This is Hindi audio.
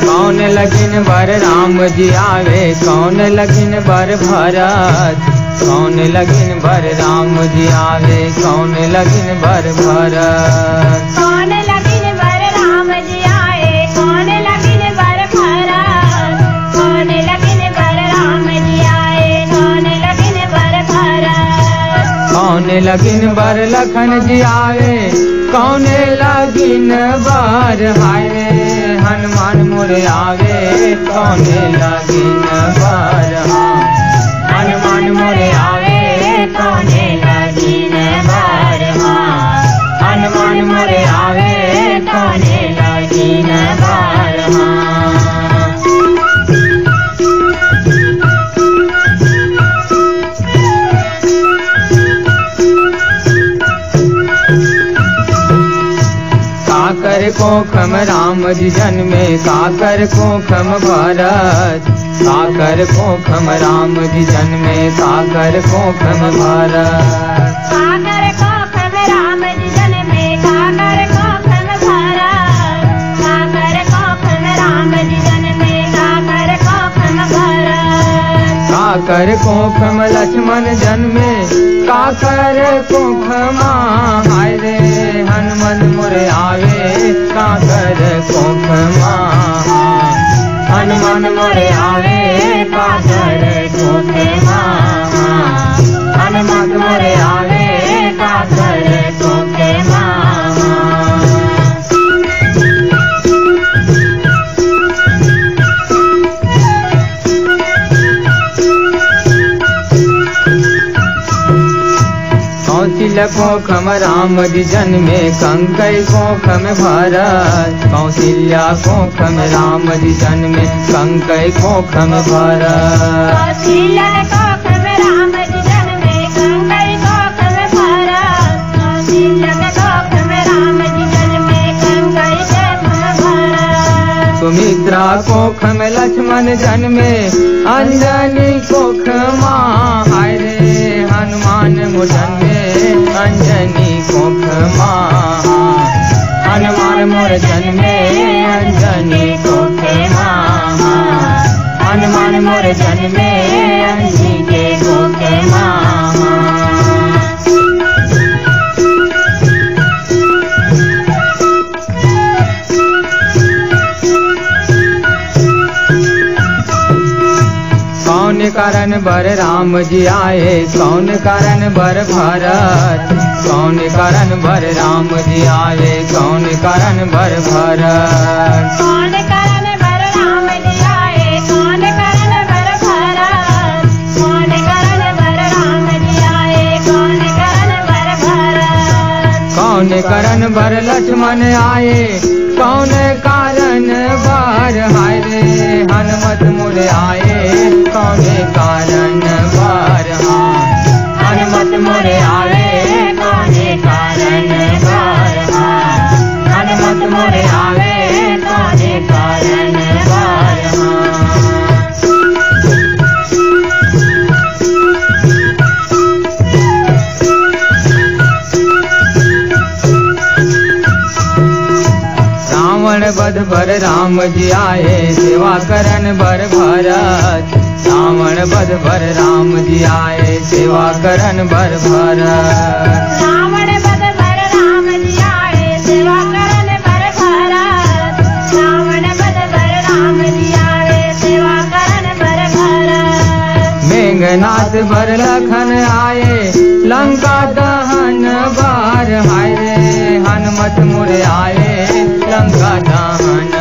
कौन लगिन बर राम जी आवे, कौन लगिन बर भरत, कौन लगिन बर राम जी आवे, कौन लगिन बर भरत। कौन लगिन बर राम जी आए, कौन लगिन बर भरत, कौन लगिन बर राम जी आए, कौन लगिन बर भरत। कौन लगिन बर लखन जी आवे, कौन लगिन बर हाय हनुमान मोरे आवे, कौन लगिन बर हनुमान मोरे आवे, कौन लगिन बर हनुमान मोरे आवे, कौन लगिन बर काकर कोखम राम जी जन्मे, काकर कोखम भरत, काकर कोखम राम जी जन्मे, काकर कोखम भरत। काकर कोखम राम जी जन्मे, काकर कोखम भरत, काकर कोखम राम जी जन्मे, काकर कोखम भरत। काकर कोखम लक्ष्मण जन्मे, काकर कोखमा हाय रे हनुमत मोरे आवे, काकर कोखमा हनुमान मोरे आवे, काकर कोखमा हनुमत मोरे आवे, काकर कोखमा। कौशल कोखम राम जी जन्मे, कंकई कोखम भरत, कौशल्या कोखम राम जी जन्मे, कंकई कोखम भरत। कौशल्या कोखम राम जी जन्मे, कंकई कोखम भरत, कौशल्या कोखम राम जी जन्मे, कंकई कोखम भरत। सुमित्रा कोखम लक्ष्मण जन्मे, अंजनी कोखमा हाय रे हनुमान जन्मे, अंजनी कोखमा हनुमान मोर जन्मे, अंजनी कोखमा हनुमान मोर जन्मे, अंजनी के कोखमा। कौन कारण बर राम जी आए, कौन कारण बर भरत, कौन कारण बर राम जी आए, कौन कारण बर भरत। कौन कारण बर राम जी आए, कौन कारण बर भरत, कौन कारण बर राम जी आए, कौन कारण बर भरत। कौन कारण बर लक्ष्मण आए, कौन कारण बर हाय रे हनुमत मोरे आए, कौन कारण बर हनुमत मोरे आवे, कौन कारण बर हनुमत मोरे आवे, कौन कारण बर। रावण बध बर राम जी आए, सेवा करन बर भरत, रावण बध बर राम जी आए, सेवा करन बर भरत। रावण बध बर राम जी आए, सेवा करन बर भरत, रावण बध बर राम जी आए, सेवा करन बर भरत। मेघनाथ बर लखन आए, लंका दहन बार हाय रे हनुमत मोरे आए, लंका दहन